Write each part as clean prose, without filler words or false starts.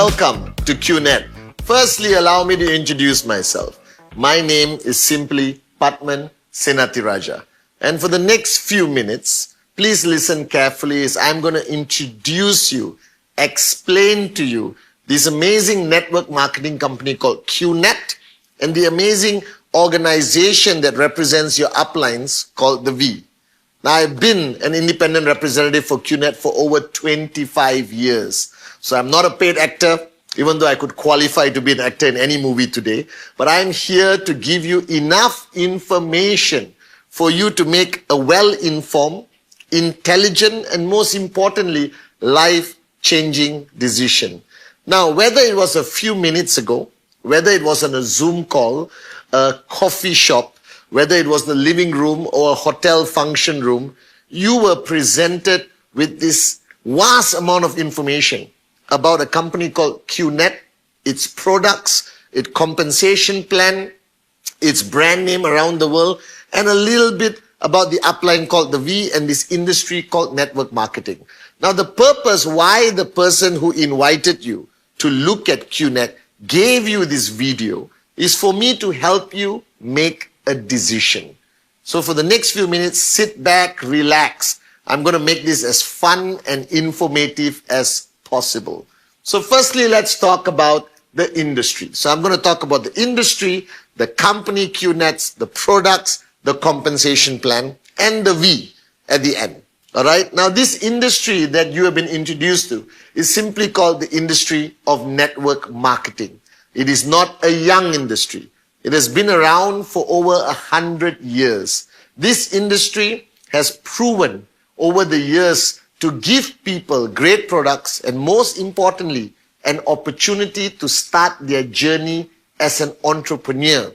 Welcome to QNET. Firstly, allow me to introduce myself. My name is simply Pathman Senathirajah. And for the next few minutes, please listen carefully as I'm going to introduce you, explain to you this amazing network marketing company called QNET and the amazing organization that represents your uplines called the V. Now, I've been an independent representative for QNET for over 25 years. So I'm not a paid actor, even though I could qualify to be an actor in any movie today. But I'm here to give you enough information for you to make a well-informed, intelligent, and most importantly, life-changing decision. Now, whether it was a few minutes ago, whether it was on a Zoom call, a coffee shop, whether it was the living room or a hotel function room, you were presented with this vast amount of information about a company called QNET, its products, its compensation plan, its brand name around the world, and a little bit about the upline called the V and this industry called network marketing. Now, the purpose why the person who invited you to look at QNET gave you this video is for me to help you make a decision. So for the next few minutes, sit back, relax. I'm going to make this as fun and informative as possible. So firstly, let's talk about the industry. So I'm going to talk about the industry, the company QNETs, the products, the compensation plan, and the V at the end. All right. Now, this industry that you have been introduced to is simply called the industry of network marketing. It is not a young industry. It has been around for over 100 years. This industry has proven over the years to give people great products and most importantly, an opportunity to start their journey as an entrepreneur.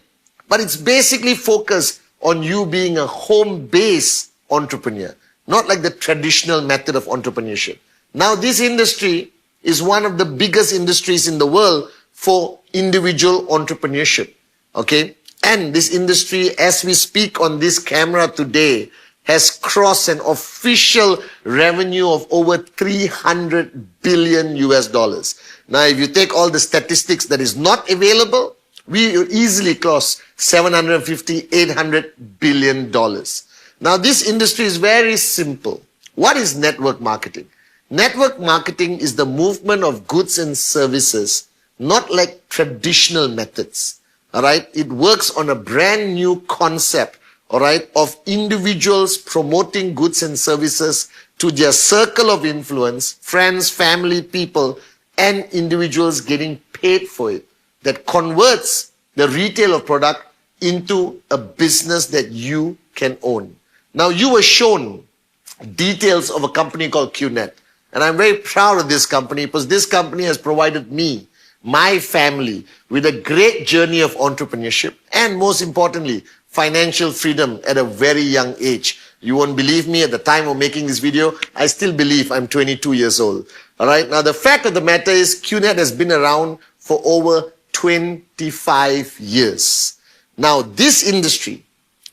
But it's basically focused on you being a home-based entrepreneur, not like the traditional method of entrepreneurship. Now, this industry is one of the biggest industries in the world for individual entrepreneurship. Okay? And this industry, as we speak on this camera today, has crossed an official revenue of over 300 billion US dollars. Now, if you take all the statistics that is not available, we will easily cross 750, 800 billion dollars. Now, this industry is very simple. What is network marketing? Network marketing is the movement of goods and services, not like traditional methods. All right. It works on a brand new concept, all right, of individuals promoting goods and services to their circle of influence, friends, family, people, and individuals getting paid for it. That converts the retail of product into a business that you can own. Now, you were shown details of a company called QNET. And I'm very proud of this company because this company has provided me, my family, with a great journey of entrepreneurship and most importantly, financial freedom at a very young age. You won't believe me, at the time of making this video, I still believe I'm 22 years old. All right. Now, the fact of the matter is QNET has been around for over 25 years. Now, this industry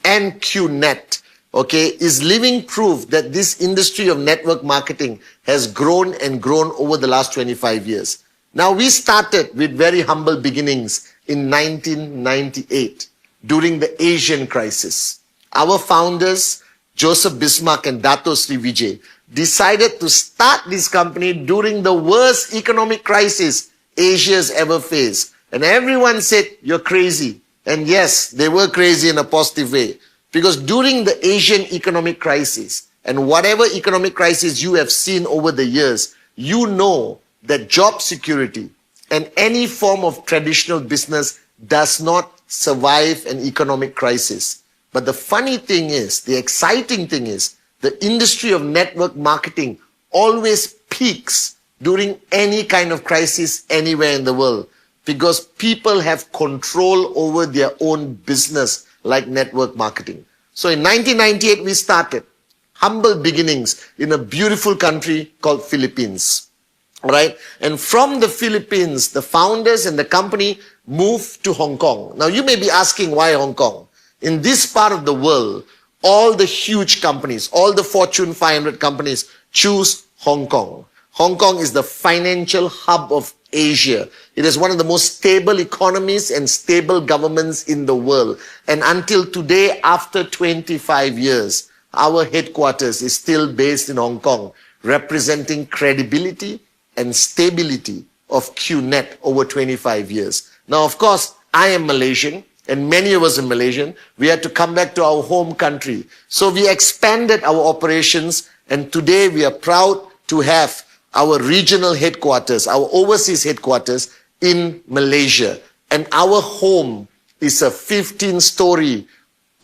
and QNET, okay, is living proof that this industry of network marketing has grown and grown over the last 25 years. Now, we started with very humble beginnings in 1998 during the Asian crisis. Our founders, Joseph Bismarck and Dato Sri Vijay, decided to start this company during the worst economic crisis Asia has ever faced. And everyone said, you're crazy. And yes, they were crazy in a positive way. Because during the Asian economic crisis, and whatever economic crisis you have seen over the years, you know that job security and any form of traditional business does not survive an economic crisis. But the funny thing is, the exciting thing is, the industry of network marketing always peaks during any kind of crisis anywhere in the world because people have control over their own business like network marketing. So in 1998, we started humble beginnings in a beautiful country called Philippines. All right. And from the Philippines, the founders and the company moved to Hong Kong. Now, you may be asking why Hong Kong? In this part of the world, all the huge companies, all the Fortune 500 companies choose Hong Kong. Hong Kong is the financial hub of Asia. It is one of the most stable economies and stable governments in the world. And until today, after 25 years, our headquarters is still based in Hong Kong, representing credibility and stability of QNET over 25 years. Now, of course, I am Malaysian, and many of us are Malaysian. We had to come back to our home country. So we expanded our operations, and today we are proud to have our regional headquarters, our overseas headquarters in Malaysia. And our home is a 15-story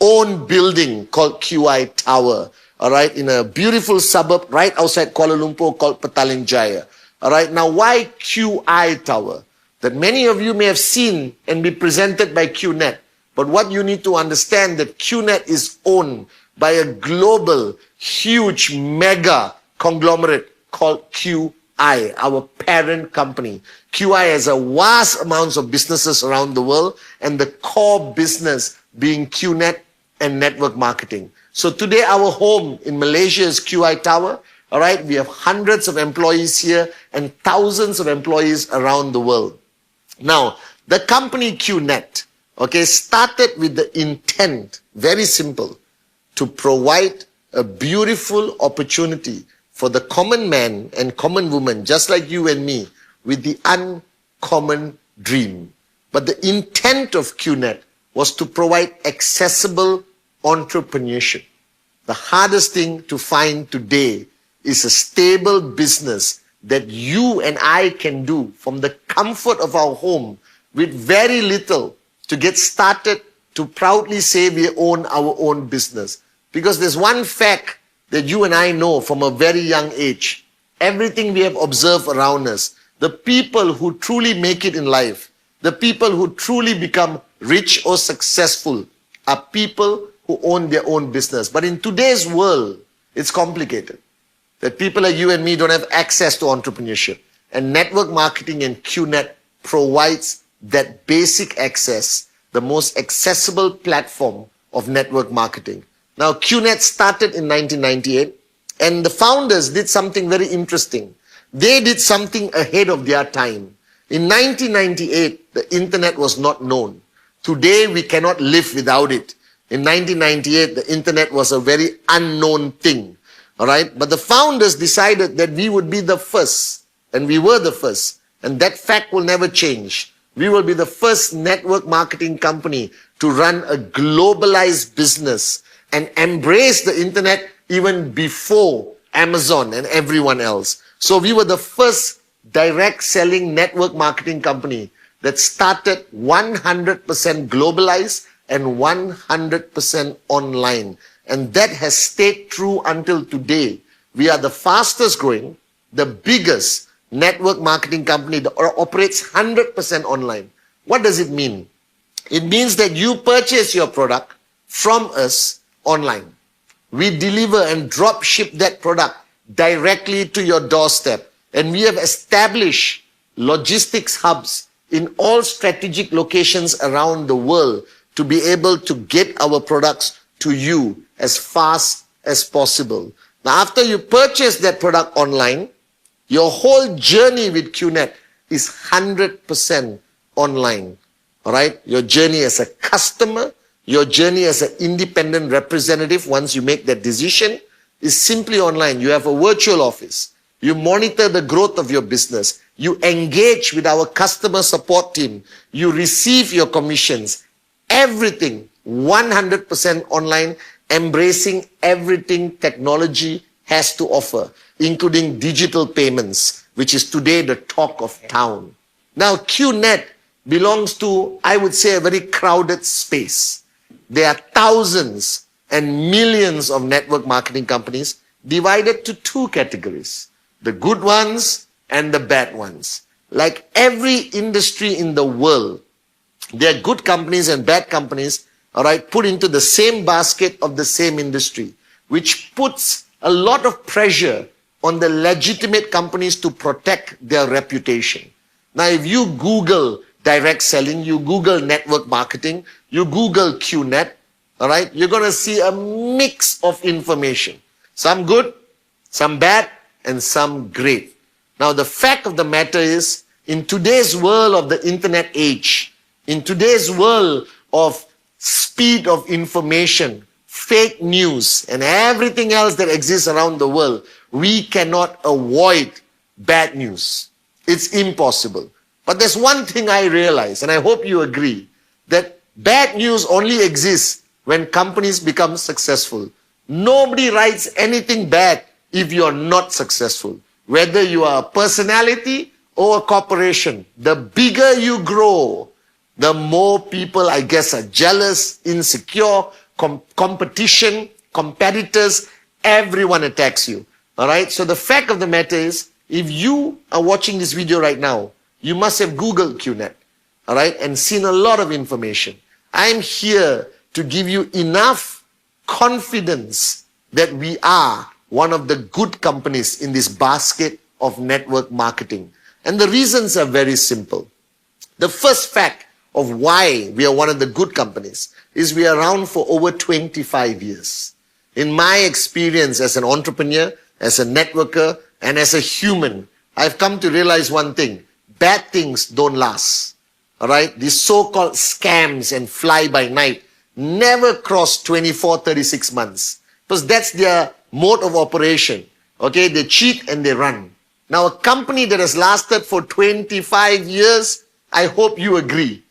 own building called QI Tower, all right, in a beautiful suburb right outside Kuala Lumpur called Petaling Jaya. All right, now why QI Tower? That many of you may have seen and be presented by QNET. But what you need to understand that QNET is owned by a global, huge, mega conglomerate called QI, our parent company. QI has a vast amounts of businesses around the world, and the core business being QNET and network marketing. So today our home in Malaysia is QI Tower. All right, we have hundreds of employees here and thousands of employees around the world. Now, the company QNET, okay, started with the intent, very simple, to provide a beautiful opportunity for the common man and common woman, just like you and me, with the uncommon dream. But the intent of QNET was to provide accessible entrepreneurship. The hardest thing to find today is a stable business that you and I can do from the comfort of our home with very little to get started, to proudly say we own our own business. Because there's one fact that you and I know from a very young age. Everything we have observed around us, the people who truly make it in life, the people who truly become rich or successful are people who own their own business. But in today's world, it's complicated. That people like you and me don't have access to entrepreneurship. And network marketing and QNET provides that basic access, the most accessible platform of network marketing. Now, QNET started in 1998, and the founders did something very interesting. They did something ahead of their time. In 1998, the internet was not known. Today, we cannot live without it. In 1998, the internet was a very unknown thing. All right, but the founders decided that we would be the first, and we were the first, and that fact will never change. We will be the first network marketing company to run a globalized business and embrace the internet even before Amazon and everyone else. So we were the first direct selling network marketing company that started 100% globalized and 100% online. And that has stayed true until today. We are the fastest growing, the biggest network marketing company that operates 100% online. What does it mean? It means that you purchase your product from us online. We deliver and drop ship that product directly to your doorstep. And we have established logistics hubs in all strategic locations around the world to be able to get our products to you as fast as possible. Now, after you purchase that product online, your whole journey with QNET is 100% online. All right? Your journey as a customer, your journey as an independent representative, once you make that decision, is simply online. You have a virtual office. You monitor the growth of your business. You engage with our customer support team. You receive your commissions. Everything 100% online, embracing everything technology has to offer, including digital payments, which is today the talk of town. Now, QNET belongs to, I would say, a very crowded space. There are thousands and millions of network marketing companies divided to two categories, the good ones and the bad ones. Like every industry in the world, there are good companies and bad companies, all right, put into the same basket of the same industry, which puts a lot of pressure on the legitimate companies to protect their reputation. Now, if you Google direct selling, you Google network marketing, you Google QNET, all right, you're going to see a mix of information. Some good, some bad, and some great. Now, the fact of the matter is In today's world of the internet age, in today's world of speed of information, fake news, and everything else that exists around the world, we cannot avoid bad news. It's impossible. But there's one thing I realize, and I hope you agree, that bad news only exists when companies become successful. Nobody writes anything bad if you are not successful. Whether you are a personality or a corporation, the bigger you grow, the more people, I guess, are jealous, insecure, competition, competitors, everyone attacks you. All right? So the fact of the matter is, if you are watching this video right now, you must have Googled QNET, all right, and seen a lot of information. I'm here to give you enough confidence that we are one of the good companies in this basket of network marketing. And the reasons are very simple. The first fact of why we are one of the good companies is we are around for over 25 years. In my experience as an entrepreneur, as a networker, and as a human, I've come to realize one thing. Bad things don't last. All right? These so-called scams and fly-by-night never cross 24, 36 months. Because that's their mode of operation. Okay? They cheat and they run. Now, a company that has lasted for 25 years, I hope you agree,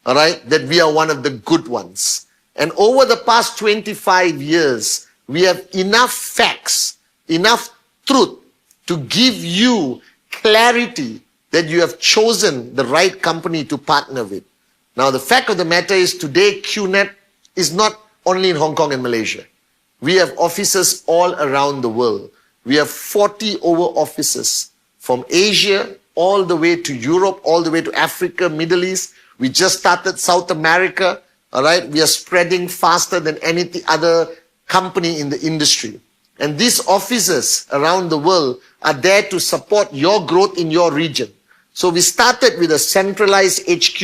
all right, that we are one of the good ones. And over the past 25 years, we have enough facts, enough truth to give you clarity that you have chosen the right company to partner with. Now, the fact of the matter is today, QNET is not only in Hong Kong and Malaysia. We have offices all around the world. We have 40 over offices from Asia all the way to Europe, all the way to Africa, Middle East. We just started South America, all right? We are spreading faster than any other company in the industry. And these offices around the world are there to support your growth in your region. So we started with a centralized HQ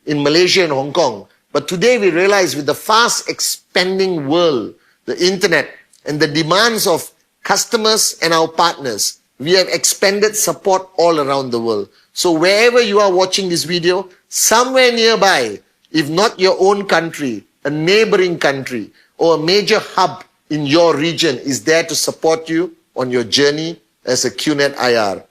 in Malaysia and Hong Kong. But today we realize with the fast expanding world, the internet, and the demands of customers and our partners, we have expanded support all around the world. So wherever you are watching this video, somewhere nearby, if not your own country, a neighboring country, or a major hub in your region is there to support you on your journey as a QNET IR.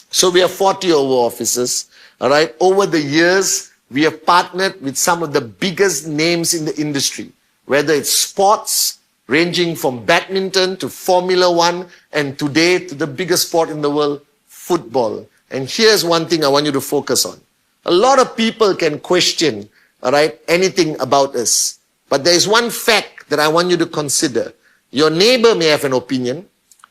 So we have 40 over offices, all right? Over the years, we have partnered with some of the biggest names in the industry, whether it's sports, ranging from badminton to Formula One, and today to the biggest sport in the world, football. And here's one thing I want you to focus on. A lot of people can question, all right, anything about us. But there is one fact that I want you to consider. Your neighbor may have an opinion.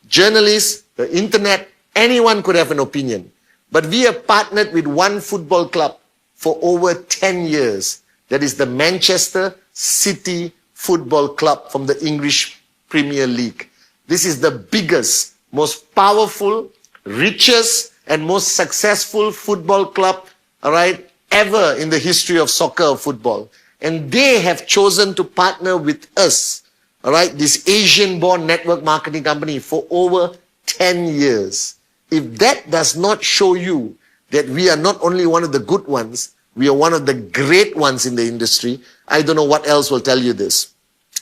Journalists, the internet, anyone could have an opinion. But we have partnered with one football club for over 10 years. That is the Manchester City Football Club from the English Premier League. This is the biggest, most powerful, richest, and most successful football club, all right, ever in the history of soccer or football. And they have chosen to partner with us, all right, this Asian-born network marketing company for over 10 years. If that does not show you that we are not only one of the good ones, we are one of the great ones in the industry, I don't know what else will tell you this.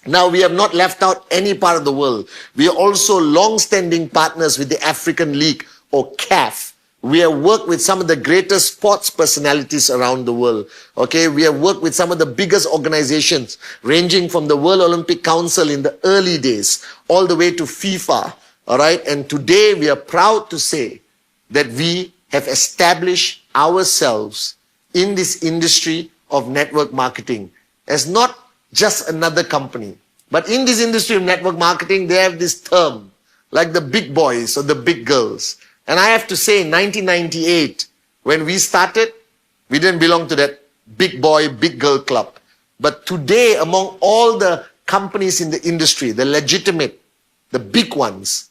Now, we have not left out any part of the world. We are also long-standing partners with the African League, or CAF. We have worked with some of the greatest sports personalities around the world. Okay, we have worked with some of the biggest organizations, ranging from the World Olympic Council in the early days, all the way to FIFA. All right, and today we are proud to say that we have established ourselves in this industry of network marketing as not just another company. But in this industry of network marketing, they have this term, like the big boys or the big girls. And I have to say, in 1998, when we started, we didn't belong to that big boy, big girl club. But today, among all the companies in the industry, the legitimate, the big ones,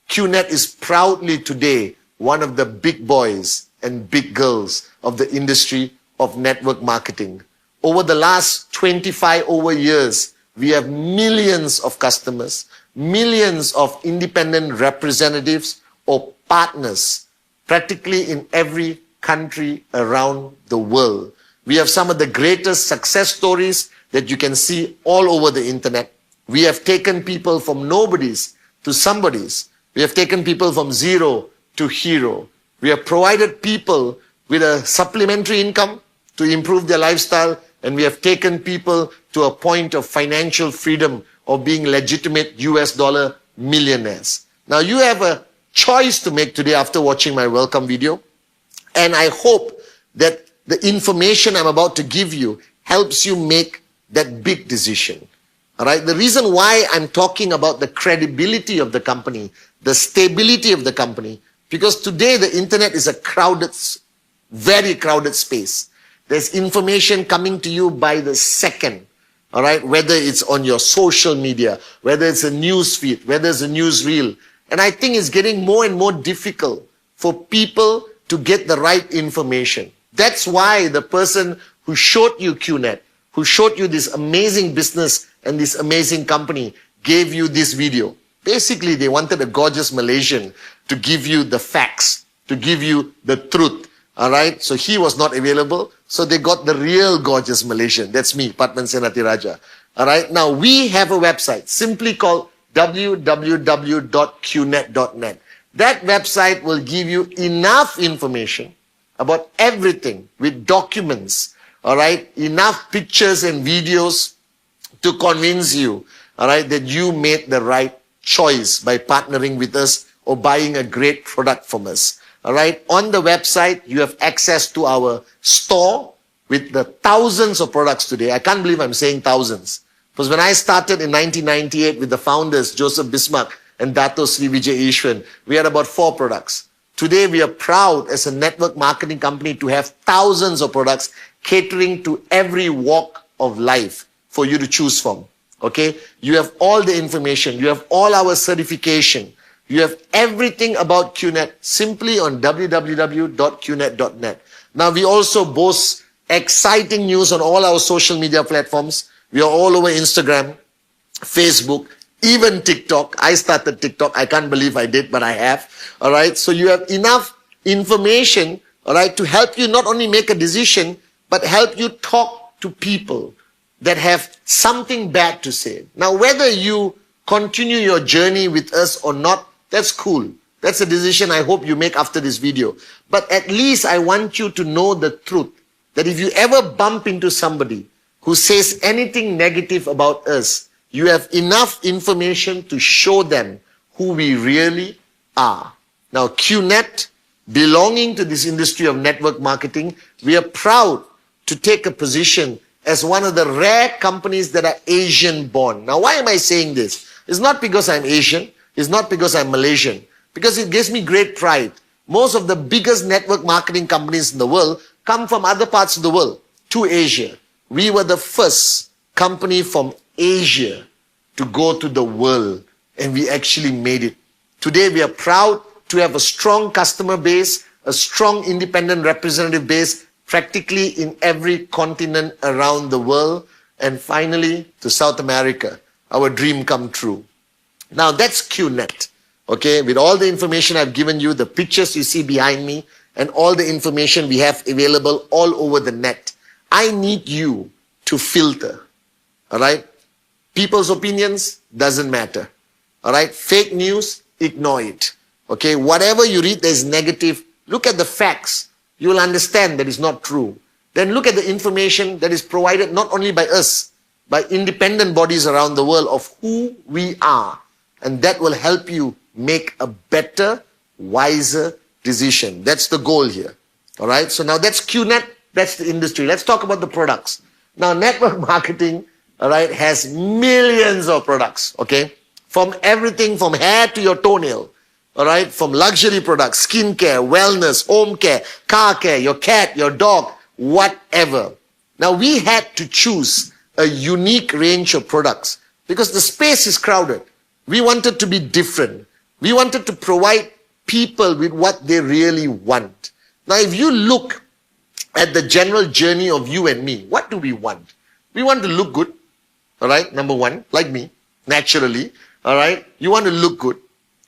QNET is proudly today one of the big boys and big girls of the industry of network marketing. Over the last 25 over years, we have millions of customers, millions of independent representatives or partners, practically in every country around the world. We have some of the greatest success stories that you can see all over the internet. We have taken people from nobodies to somebodies. We have taken people from zero to hero. We have provided people with a supplementary income to improve their lifestyle, and we have taken people to a point of financial freedom of being legitimate US dollar millionaires. Now you have a choice to make today after watching my welcome video, and I hope that the information I'm about to give you helps you make that big decision. All right. The reason why I'm talking about the credibility of the company, the stability of the company, because today the internet is a crowded, very crowded space. There's information coming to you by the second. All right. Whether it's on your social media, whether it's a news feed, whether it's a news reel. And I think it's getting more and more difficult for people to get the right information. That's why the person who showed you QNET, who showed you this amazing business and this amazing company, gave you this video. Basically, they wanted a gorgeous Malaysian to give you the facts, to give you the truth. All right. So he was not available. So they got the real gorgeous Malaysian. That's me, Pathman Senathirajah. All right. Now we have a website simply called www.qnet.net. That website will give you enough information about everything with documents, all right, enough pictures and videos to convince you, all right, that you made the right choice by partnering with us or buying a great product from us. All right, on the website, you have access to our store with the thousands of products today. I can't believe I'm saying thousands. Because when I started in 1998 with the founders, Joseph Bismarck and Dato Sri Vijay Ishwan, we had about 4 products. Today, we are proud as a network marketing company to have thousands of products catering to every walk of life for you to choose from. Okay? You have all the information. You have all our certification. You have everything about QNET simply on www.qnet.net. Now, we also boast exciting news on all our social media platforms. We are all over Instagram, Facebook, even TikTok. I started TikTok. I can't believe I did, but I have. All right. So you have enough information, all right, to help you not only make a decision, but help you talk to people that have something bad to say. Now, whether you continue your journey with us or not, that's cool. That's a decision I hope you make after this video. But at least I want you to know the truth, that if you ever bump into somebody who says anything negative about us, you have enough information to show them who we really are. Now, QNET, belonging to this industry of network marketing, we are proud to take a position as one of the rare companies that are Asian born. Now, why am I saying this? It's not because I'm Asian. It's not because I'm Malaysian. Because it gives me great pride. Most of the biggest network marketing companies in the world come from other parts of the world to Asia. We were the first company from Asia to go to the world, and we actually made it. Today, we are proud to have a strong customer base, a strong independent representative base, practically in every continent around the world, and finally, to South America, our dream come true. Now, that's QNET, okay? With all the information I've given you, the pictures you see behind me, and all the information we have available all over the net. I need you to filter, all right? People's opinions doesn't matter, all right? Fake news, ignore it, okay? Whatever you read that is negative, look at the facts. You will understand that it's not true. Then look at the information that is provided not only by us, by independent bodies around the world of who we are. And that will help you make a better, wiser decision. That's the goal here, all right? So now that's QNET, that's the industry. Let's talk about the products. Now, network marketing, all right, has millions of products, okay? From everything from hair to your toenail, all right? From luxury products, skincare, wellness, home care, car care, your cat, your dog, whatever. Now, we had to choose a unique range of products because the space is crowded. We wanted to be different. We wanted to provide people with what they really want. Now, if you look at the general journey of you and me, what do we want? We want to look good, all right, number one, like me, naturally, all right? You want to look good.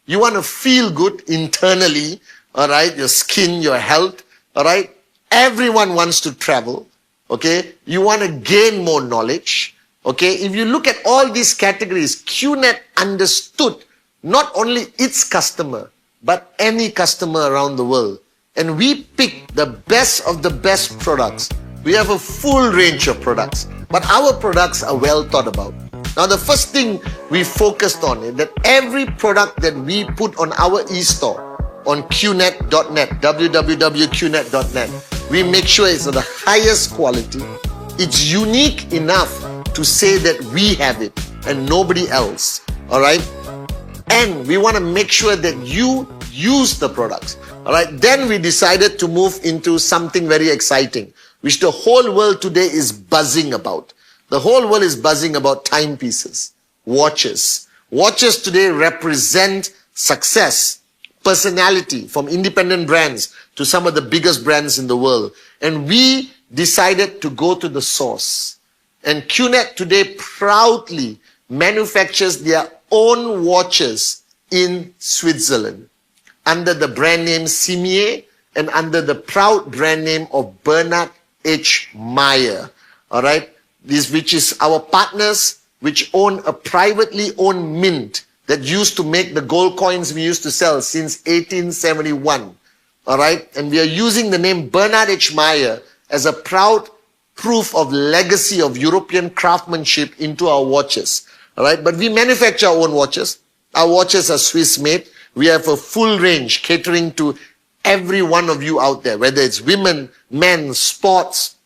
You want to feel good internally, all right, your skin, your health, all right? Everyone wants to travel, okay? You want to gain more knowledge, okay? If you look at all these categories, QNET understood not only its customer, but any customer around the world. And we pick the best of the best products. We have a full range of products, but our products are well thought about. Now, the first thing we focused on is that every product that we put on our e-store, on QNET.net, www.qnet.net, we make sure it's of the highest quality. It's unique enough to say that we have it and nobody else, all right? And we want to make sure that you use the products, all right? Then we decided to move into something very exciting, which the whole world today is buzzing about. The whole world is buzzing about timepieces, watches. Watches today represent success, personality, from independent brands to some of the biggest brands in the world. And we decided to go to the source. And QNET today proudly manufactures their own watches in Switzerland under the brand name Simier and under the proud brand name of Bernard H. Meyer. All right, which is our partners, which own a privately owned mint that used to make the gold coins we used to sell since 1871. All right, and we are using the name Bernard H. Meyer as a proud proof of legacy of European craftsmanship into our watches. All right, but we manufacture our own watches. Our watches are Swiss made. We have a full range catering to every one of you out there, whether it's women, men, sports,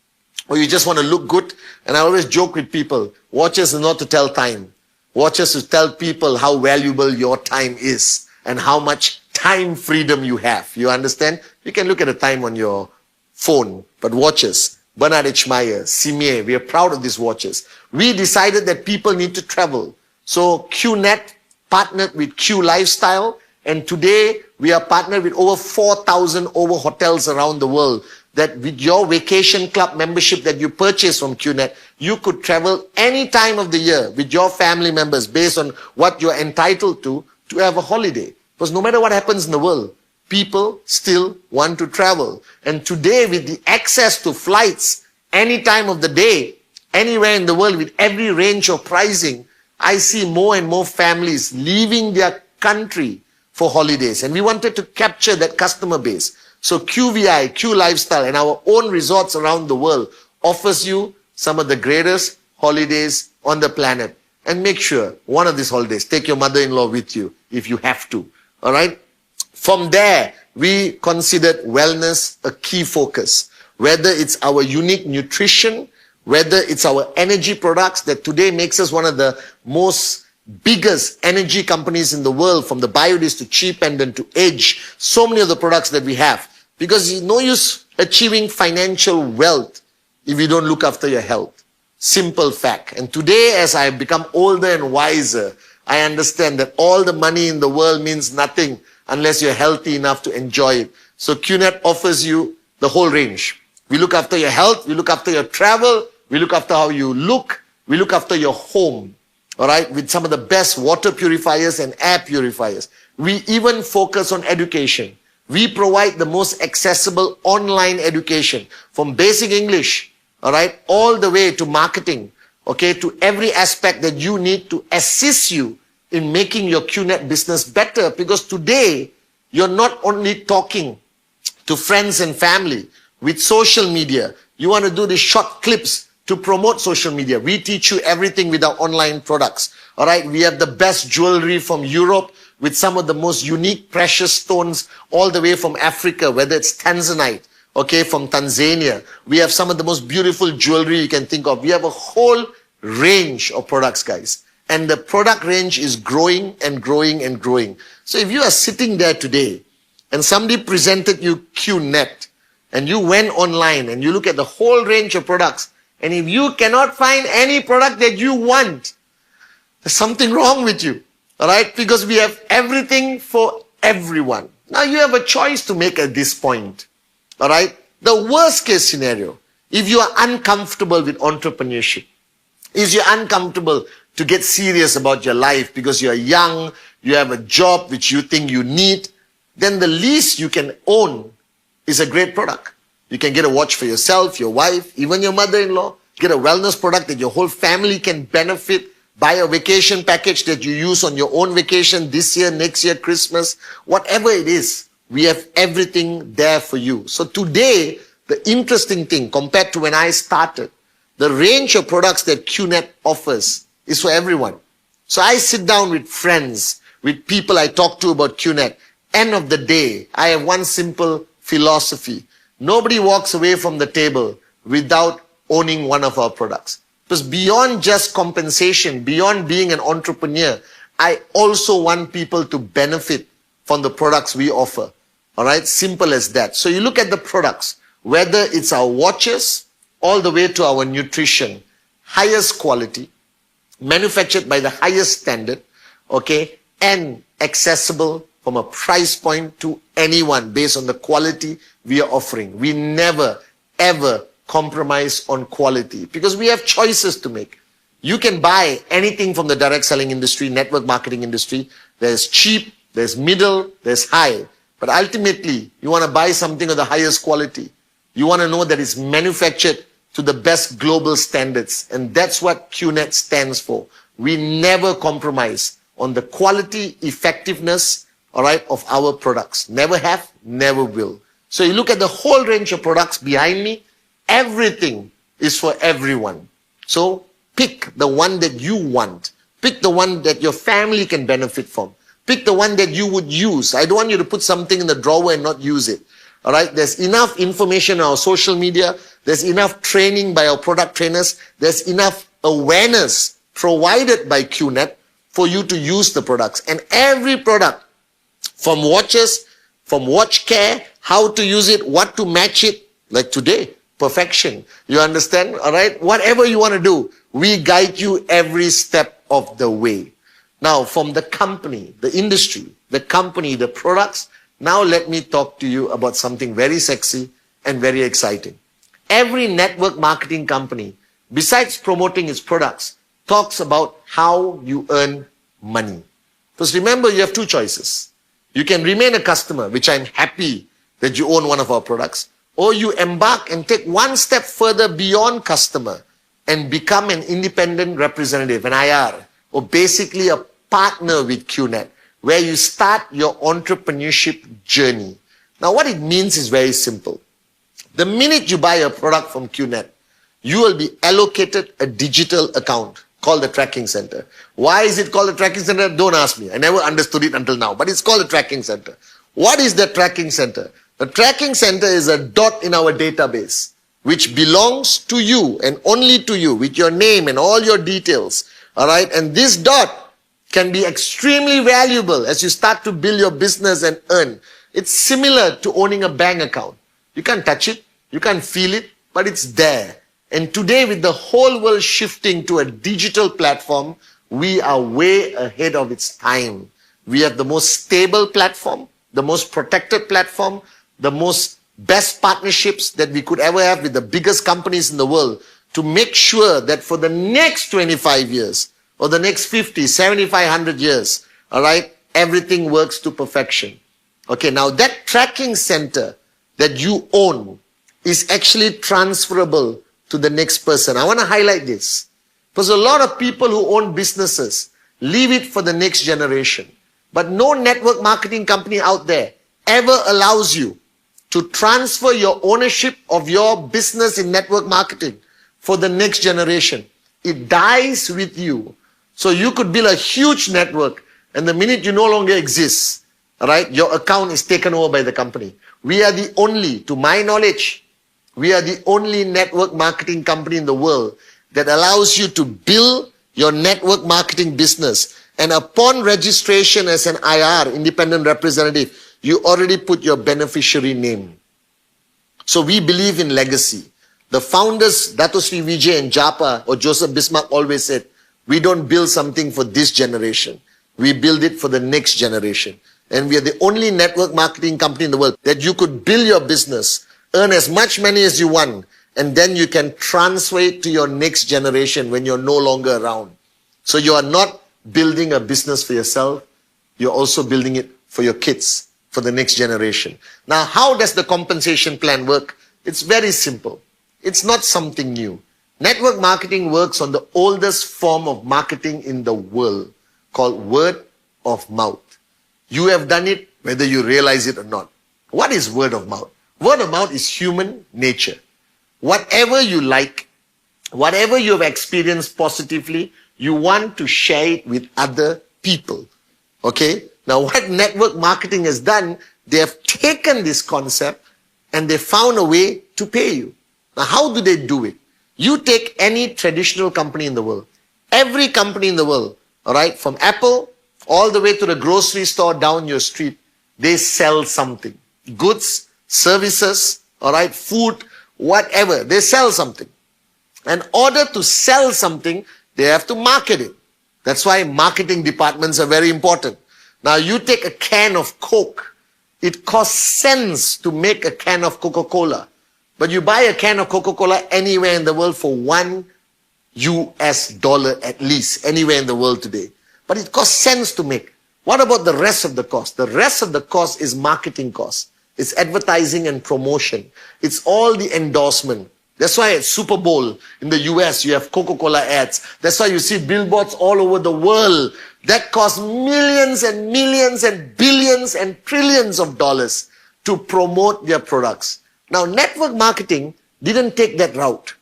or you just want to look good. And I always joke with people, watches are not to tell time. Watches to tell people how valuable your time is and how much time freedom you have. You understand? You can look at the time on your phone, but watches, Bernard H. Meyer, Simier, we are proud of these watches. We decided that people need to travel. So QNET partnered with Q Lifestyle, and today we are partnered with over 4,000 hotels around the world, that with your vacation club membership that you purchase from QNET, you could travel any time of the year with your family members based on what you're entitled to have a holiday. Because no matter what happens in the world, people still want to travel. And today, with the access to flights any time of the day, anywhere in the world, with every range of pricing, I see more and more families leaving their country for holidays. And we wanted to capture that customer base. So QVI, Q Lifestyle, and our own resorts around the world offers you some of the greatest holidays on the planet. And make sure one of these holidays, take your mother-in-law with you if you have to. All right? From there, we considered wellness a key focus. Whether it's our unique nutrition, whether it's our energy products that today makes us one of the most biggest energy companies in the world, from the Biodis to Cheap and then to Edge, so many of the products that we have. Because it's no use achieving financial wealth if you don't look after your health. Simple fact. And today, as I have become older and wiser, I understand that all the money in the world means nothing unless you're healthy enough to enjoy it. So QNET offers you the whole range. We look after your health, we look after your travel, we look after how you look, we look after your home. All right, with some of the best water purifiers and air purifiers. We even focus on education. We provide the most accessible online education, from basic English, all right, all the way to marketing, okay, to every aspect that you need to assist you in making your QNET business better. Because today, you're not only talking to friends and family with social media. You want to do the short clips to promote social media. We teach you everything with our online products. All right, we have the best jewelry from Europe with some of the most unique precious stones all the way from Africa, whether it's Tanzanite, okay, from Tanzania. We have some of the most beautiful jewelry you can think of. We have a whole range of products, guys. And the product range is growing and growing and growing. So if you are sitting there today and somebody presented you QNET and you went online and you look at the whole range of products, and if you cannot find any product that you want, there's something wrong with you. All right? Because we have everything for everyone. Now you have a choice to make at this point. All right? The worst case scenario, if you are uncomfortable with entrepreneurship, if you're uncomfortable to get serious about your life because you're young, you have a job which you think you need, then the least you can own is a great product. You can get a watch for yourself, your wife, even your mother-in-law. Get a wellness product that your whole family can benefit. Buy a vacation package that you use on your own vacation this year, next year, Christmas, whatever it is. We have everything there for you. So today, the interesting thing compared to when I started, the range of products that QNET offers is for everyone. So I sit down with friends, with people I talk to about QNET. End of the day, I have one simple philosophy. Nobody walks away from the table without owning one of our products. Because beyond just compensation, beyond being an entrepreneur, I also want people to benefit from the products we offer. All right, simple as that. So you look at the products, whether it's our watches, all the way to our nutrition, highest quality, manufactured by the highest standard, okay, and accessible from a price point to anyone based on the quality we are offering. We never, ever compromise on quality because we have choices to make. You can buy anything from the direct selling industry, network marketing industry. There's cheap, there's middle, there's high. But ultimately, you want to buy something of the highest quality. You want to know that it's manufactured to the best global standards. And that's what QNET stands for. We never compromise on the quality, effectiveness, all right, of our products. Never have, never will. So you look at the whole range of products behind me, everything is for everyone. So pick the one that you want. Pick the one that your family can benefit from. Pick the one that you would use. I don't want you to put something in the drawer and not use it. All right, there's enough information on our social media. There's enough training by our product trainers. There's enough awareness provided by QNET for you to use the products. And every product, from watches, from watch care, how to use it, what to match it, like today, perfection. You understand? All right, whatever you want to do, we guide you every step of the way. Now, from the company, the industry, the company, the products, now let me talk to you about something very sexy and very exciting. Every network marketing company, besides promoting its products, talks about how you earn money. Because remember, you have two choices. You can remain a customer, which I'm happy that you own one of our products, or you embark and take one step further beyond customer and become an independent representative, an IR, or basically a partner with QNET, where you start your entrepreneurship journey. Now, what it means is very simple. The minute you buy a product from QNET, you will be allocated a digital account called the tracking center. Why is it called the tracking center? Don't ask me. I never understood it until now, but it's called the tracking center. What is the tracking center? The tracking center is a dot in our database, which belongs to you and only to you, with your name and all your details. All right, and this dot can be extremely valuable as you start to build your business and earn. It's similar to owning a bank account. You can't touch it, you can't feel it, but it's there. And today, with the whole world shifting to a digital platform, we are way ahead of its time. We have the most stable platform, the most protected platform, the most best partnerships that we could ever have with the biggest companies in the world to make sure that for the next 25 years, or the next 50, 75, 100 years, all right, everything works to perfection. Okay, now that tracking center that you own is actually transferable to the next person. I want to highlight this because a lot of people who own businesses leave it for the next generation. But no network marketing company out there ever allows you to transfer your ownership of your business in network marketing for the next generation. It dies with you. So you could build a huge network, and the minute you no longer exist, all right, your account is taken over by the company. We are the only, to my knowledge, we are the only network marketing company in the world that allows you to build your network marketing business. And upon registration as an IR, independent representative, you already put your beneficiary name. So we believe in legacy. The founders, Dato Sri Vijay and Japa or Joseph Bismarck always said, we don't build something for this generation. We build it for the next generation. And we are the only network marketing company in the world that you could build your business, earn as much money as you want, and then you can transfer it to your next generation when you're no longer around. So you are not building a business for yourself. You're also building it for your kids, for the next generation. Now, how does the compensation plan work? It's very simple. It's not something new. Network marketing works on the oldest form of marketing in the world called word of mouth. You have done it whether you realize it or not. What is word of mouth? Word of mouth is human nature. Whatever you like, whatever you have experienced positively, you want to share it with other people. Okay? Now what network marketing has done, they have taken this concept and they found a way to pay you. Now how do they do it? You take any traditional company in the world, every company in the world, all right, from Apple all the way to the grocery store down your street, they sell something. Goods, services, all right, food, whatever, they sell something. In order to sell something, they have to market it. That's why marketing departments are very important. Now you take a can of Coke, it costs cents to make a can of Coca-Cola. But you buy a can of Coca-Cola anywhere in the world for $1 at least, anywhere in the world today. But it costs cents to make. What about the rest of the cost? The rest of the cost is marketing cost. It's advertising and promotion. It's all the endorsement. That's why at Super Bowl in the US, you have Coca-Cola ads. That's why you see billboards all over the world that cost millions and millions and billions and trillions of dollars to promote their products. Now, network marketing didn't take that route,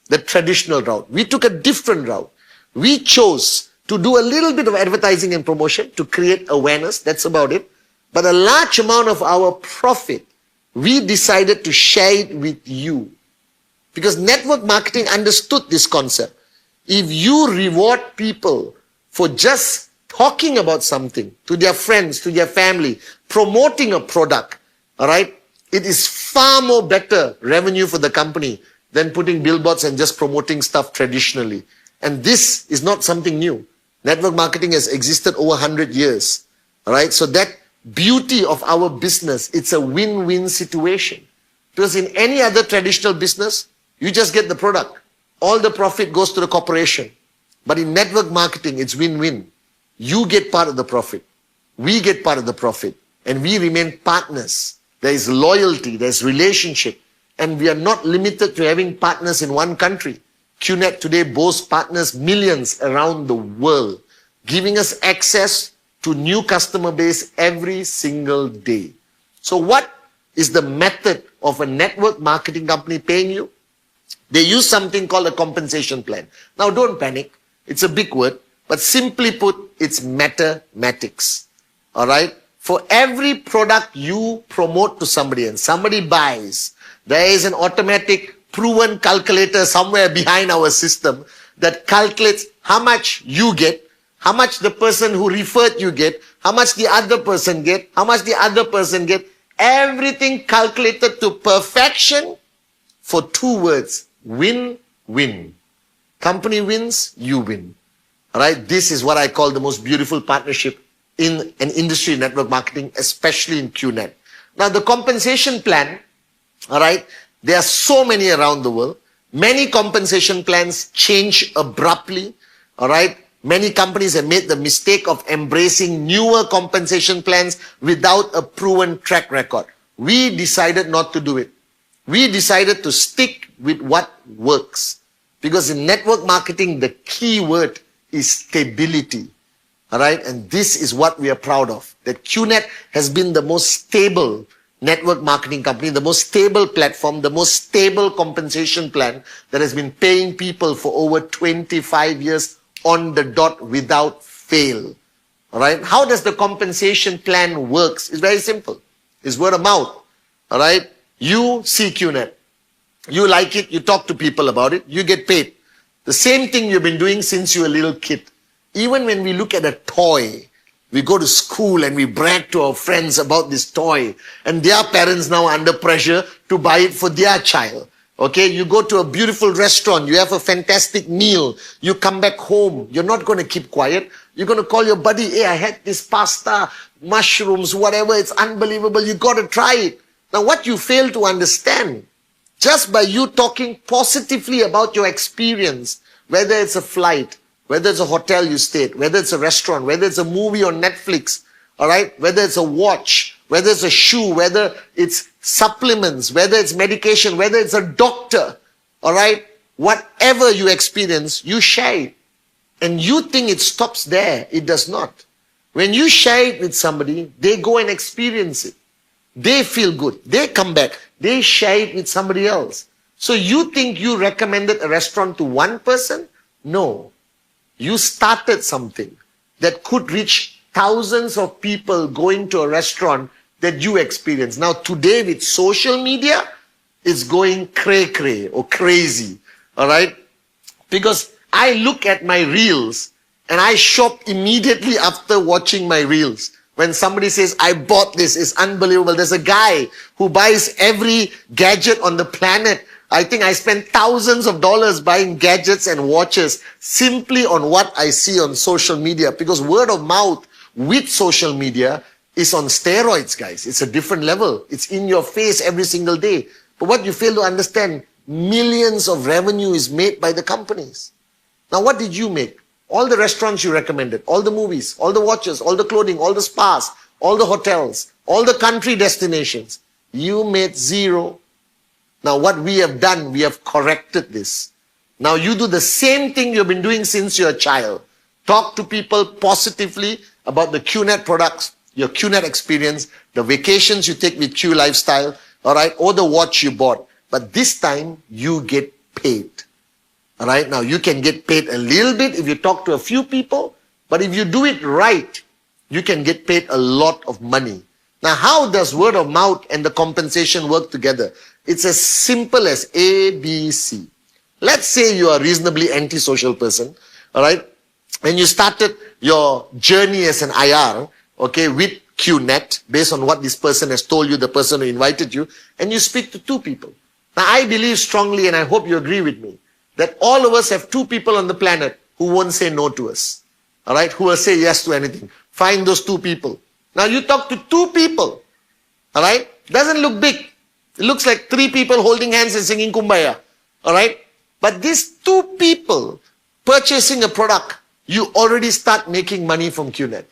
the traditional route. We took a different route. We chose to do a little bit of advertising and promotion to create awareness. That's about it. But a large amount of our profit, we decided to share it with you. Because network marketing understood this concept. If you reward people for just talking about something to their friends, to their family, promoting a product, all right, it is far more better revenue for the company than putting billboards and just promoting stuff traditionally. And this is not something new. Network marketing has existed over 100 years. All right, so that beauty of our business, it's a win-win situation. Because in any other traditional business, you just get the product. All the profit goes to the corporation. But in network marketing, it's win-win. You get part of the profit. We get part of the profit. And we remain partners. There is loyalty, there is relationship. And we are not limited to having partners in one country. QNET today boasts partners millions around the world, giving us access to new customer base every single day. So what is the method of a network marketing company paying you? They use something called a compensation plan. Now don't panic. It's a big word, but simply put, it's mathematics. All right? For every product you promote to somebody and somebody buys, there is an automatic proven calculator somewhere behind our system that calculates how much you get, how much the person who referred you get, how much the other person get, how much the other person get. Everything calculated to perfection for 2 words. Win-win. Company wins, you win. All right? This is what I call the most beautiful partnership in an industry network marketing, especially in QNET. Now, the compensation plan, all right, there are so many around the world. Many compensation plans change abruptly, all right? Many companies have made the mistake of embracing newer compensation plans without a proven track record. We decided not to do it. We decided to stick with what works. Because in network marketing, the key word is stability. All right? And this is what we are proud of. That QNET has been the most stable network marketing company, the most stable platform, the most stable compensation plan that has been paying people for over 25 years on the dot without fail. All right? How does the compensation plan works? It's very simple. It's word of mouth. All right? You see QNET. You like it. You talk to people about it. You get paid. The same thing you've been doing since you were a little kid. Even when we look at a toy, we go to school and we brag to our friends about this toy. And their parents now are under pressure to buy it for their child. Okay, you go to a beautiful restaurant, you have a fantastic meal, you come back home, you're not going to keep quiet. You're going to call your buddy, hey, I had this pasta, mushrooms, whatever, it's unbelievable, you got to try it. Now what you fail to understand, just by you talking positively about your experience, whether it's a flight, whether it's a hotel you stayed, whether it's a restaurant, whether it's a movie on Netflix, all right, whether it's a watch, whether it's a shoe, whether it's supplements, whether it's medication, whether it's a doctor, all right, whatever you experience, you share it. And you think it stops there. It does not. When you share it with somebody, they go and experience it. They feel good. They come back. They share it with somebody else. So you think you recommended a restaurant to one person? No. You started something that could reach thousands of people going to a restaurant that you experience. Now today with social media, it's going cray-cray or crazy. All right? Because I look at my reels and I shop immediately after watching my reels. When somebody says, I bought this, it's unbelievable. There's a guy who buys every gadget on the planet. I think I spend thousands of dollars buying gadgets and watches simply on what I see on social media. Because word of mouth with social media is on steroids, guys. It's a different level. It's in your face every single day. But what you fail to understand, millions of revenue is made by the companies. Now, what did you make? All the restaurants you recommended, all the movies, all the watches, all the clothing, all the spas, all the hotels, all the country destinations. You made zero. Now, what we have done, we have corrected this. Now, you do the same thing you've been doing since you're a child. Talk to people positively about the QNET products, your QNET experience, the vacations you take with Q Lifestyle, all right, or the watch you bought. But this time, you get paid. All right, now you can get paid a little bit if you talk to a few people, but if you do it right, you can get paid a lot of money. Now, how does word of mouth and the compensation work together? It's as simple as A, B, C. Let's say you are a reasonably antisocial person, all right, and you started your journey as an IR, okay, with QNET, based on what this person has told you, the person who invited you, and you speak to two people. Now, I believe strongly, and I hope you agree with me, that all of us have two people on the planet who won't say no to us. All right? Who will say yes to anything. Find those two people. Now you talk to two people. All right? Doesn't look big. It looks like three people holding hands and singing Kumbaya. All right? But these two people purchasing a product, you already start making money from QNET.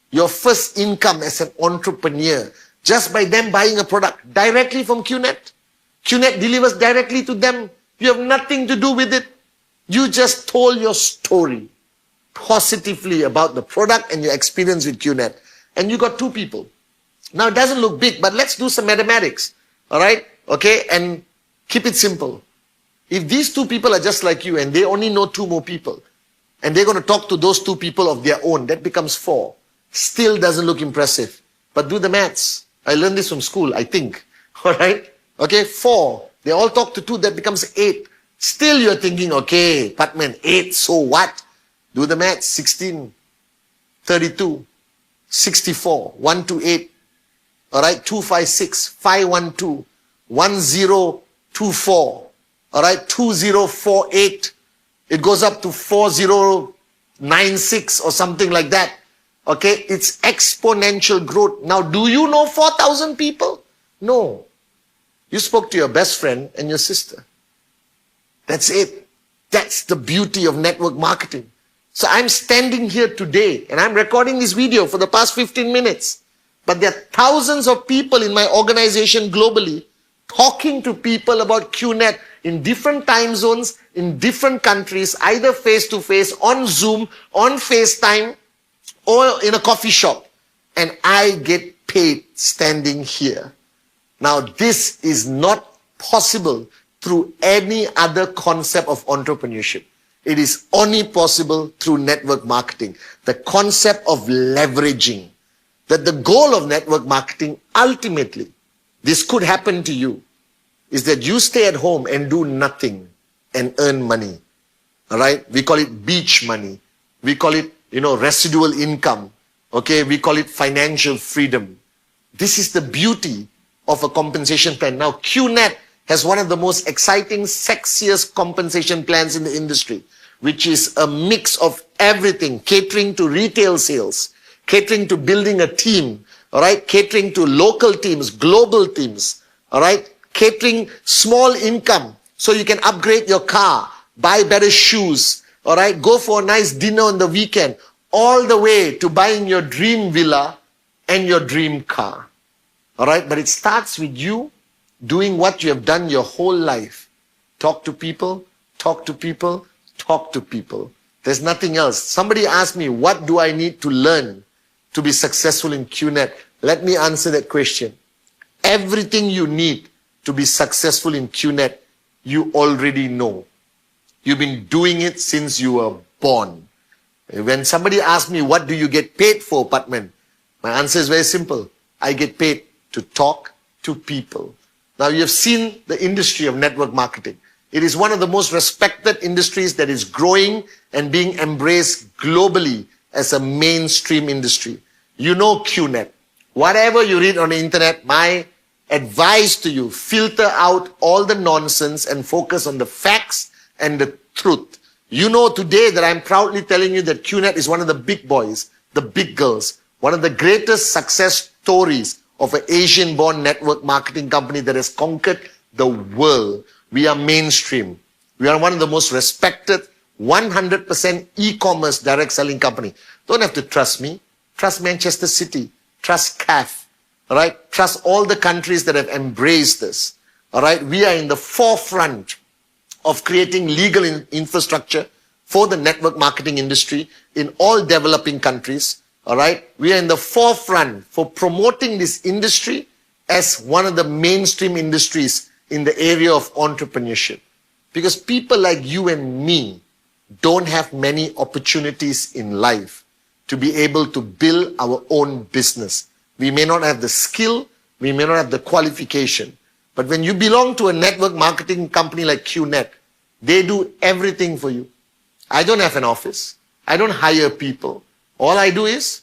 Your first income as an entrepreneur, just by them buying a product directly from QNET. QNET delivers directly to them. You have nothing to do with it. You just told your story positively about the product and your experience with QNET. And you got two people. Now, it doesn't look big, but let's do some mathematics. All right? Okay? And keep it simple. If these two people are just like you and they only know two more people, and they're going to talk to those two people of their own, that becomes 4. Still doesn't look impressive. But do the maths. I learned this from school, I think. All right? Okay? 4. They all talk to 2, that becomes 8. Still you're thinking, okay, Pathman, 8, so what? Do the math. 16, 32, 64, 128, all right, 256, 512, 1024, all right, 2048. It goes up to 4096 or something like that. Okay, it's exponential growth. Now, do you know 4,000 people? No. You spoke to your best friend and your sister. That's it. That's the beauty of network marketing. So I'm standing here today and I'm recording this video for the past 15 minutes. But there are thousands of people in my organization globally talking to people about QNET in different time zones, in different countries, either face-to-face, on Zoom, on FaceTime, or in a coffee shop. And I get paid standing here. Now, this is not possible through any other concept of entrepreneurship. It is only possible through network marketing. The concept of leveraging. That the goal of network marketing, ultimately, this could happen to you, is that you stay at home and do nothing and earn money. All right? We call it beach money. We call it, residual income. Okay? We call it financial freedom. This is the beauty of a compensation plan. Now, QNET has one of the most exciting, sexiest compensation plans in the industry, which is a mix of everything, catering to retail sales, catering to building a team, all right, catering to local teams, global teams, all right, catering small income so you can upgrade your car, buy better shoes, all right, go for a nice dinner on the weekend, all the way to buying your dream villa and your dream car. All right, but it starts with you doing what you have done your whole life. Talk to people, talk to people, talk to people. There's nothing else. Somebody asked me, what do I need to learn to be successful in QNET? Let me answer that question. Everything you need to be successful in QNET, you already know. You've been doing it since you were born. When somebody asks me, what do you get paid for, Pathman? My answer is very simple. I get paid to talk to people. Now, you have seen the industry of network marketing. It is one of the most respected industries that is growing and being embraced globally as a mainstream industry. You know QNET. Whatever you read on the internet, my advice to you, filter out all the nonsense and focus on the facts and the truth. You know today that I'm proudly telling you that QNET is one of the big boys, the big girls, one of the greatest success stories of an Asian-born network marketing company that has conquered the world. We are mainstream. We are one of the most respected 100% e-commerce direct selling company. Don't have to trust me. Trust Manchester City. Trust CAF. All right? Trust all the countries that have embraced this. All right? We are in the forefront of creating legal infrastructure for the network marketing industry in all developing countries. All right? We are in the forefront for promoting this industry as one of the mainstream industries in the area of entrepreneurship. Because people like you and me don't have many opportunities in life to be able to build our own business. We may not have the skill, we may not have the qualification. But when you belong to a network marketing company like QNET, they do everything for you. I don't have an office. I don't hire people. All I do is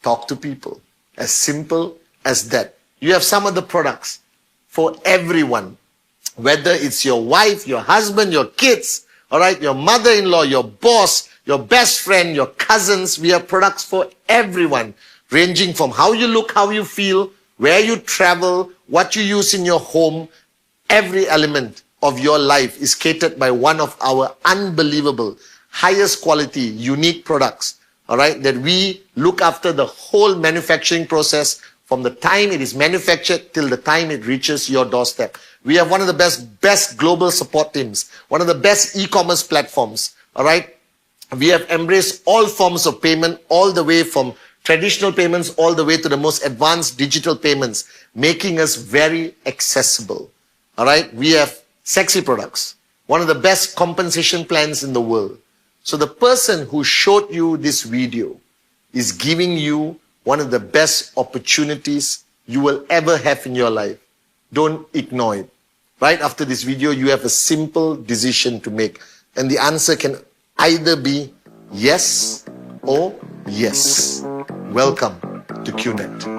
talk to people. As simple as that. You have some of the products for everyone. Whether it's your wife, your husband, your kids, all right, your mother-in-law, your boss, your best friend, your cousins. We have products for everyone, ranging from how you look, how you feel, where you travel, what you use in your home. Every element of your life is catered by one of our unbelievable, highest quality, unique products, all right, that we look after the whole manufacturing process from the time it is manufactured till the time it reaches your doorstep. We have one of the best global support teams, one of the best e-commerce platforms, all right. We have embraced all forms of payment, all the way from traditional payments all the way to the most advanced digital payments, making us very accessible. All right, we have sexy products, one of the best compensation plans in the world. So the person who showed you this video is giving you one of the best opportunities you will ever have in your life. Don't ignore it. Right after this video, you have a simple decision to make. And the answer can either be yes or yes. Welcome to QNET.